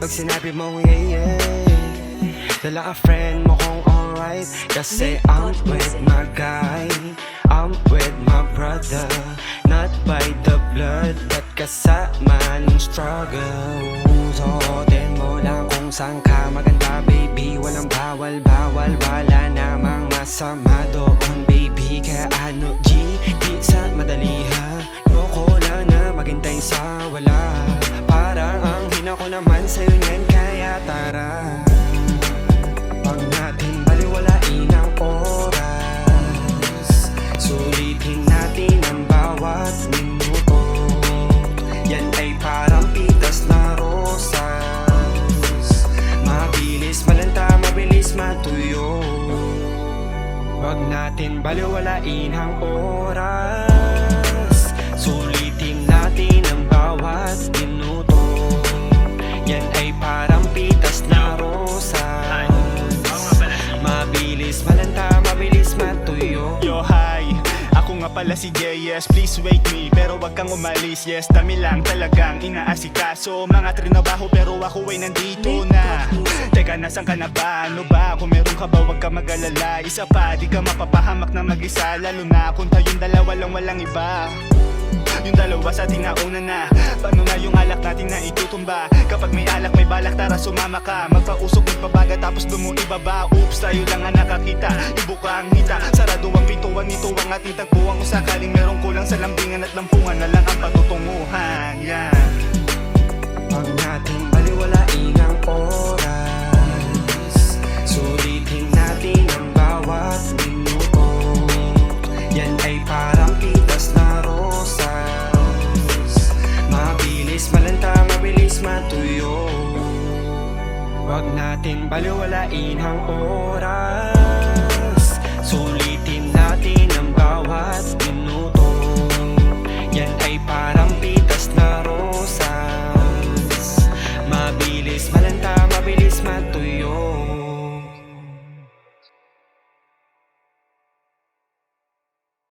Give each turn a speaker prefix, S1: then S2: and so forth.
S1: Pag sinabi mong yeah, dala ka friend mo kung alright. Kasi I'm with my guy, I'm with my brother. Not by the blood, but kasama ng struggle. Suotin mo lang kung saan ka maganda, baby. Walang bawal, wala namang masama doon, baby. Kaya ano G, di sa madali ha. Yoko lang na maghintay sa wala. Parang ang hina ko naman sa'yo niyan, kaya tara. Wag natin baliwalain ang oras. Sulitin natin ang bawat minuto. Yan ay parang pitas na rosas. Mabilis malanta, mabilis matuyo. Wag natin baliwalain ang oras. Sulitin natin ang bawat minuto. Yan ay parang pitas na rosas. Mabilis malanta, mabilis matuyo.
S2: Yo, hi! Ako nga pala si JS, please wake me. Pero wag kang umalis, yes, dami lang talagang inaasikaso. Mga trinabaho pero ako ay nandito na. Teka, nasan ka na ba? Ano ba? Kung meron ka ba, wag ka mag-alala. Isa pa, di ka mapapahamak na mag-isa. Lalo na kung tayong dalawa lang, walang iba. Yung dalawa sa ating nauna na. Paano na yung alak natin na itutumba? Kapag may alak, may balak, tara sumama ka. Magpausok, magpabaga, tapos doon mo ibaba. Oops, tayo lang ang nakakita. Ibuka ang hita, sarado ang pintuan nito ang ating tagpuan. Kung sakaling meron kulang sa lambingan at lampungan na lang ang patutunguhan. Yan.
S1: Wag natin baliwalain ang oras. Sulitin natin ang bawat minuto. Yan ay parang pitas na rosas. Mabilis malanta, mabilis matuyo. Wag natin baliwalain ang oras. Sulitin natin ang bawat minuto. Yan ay parang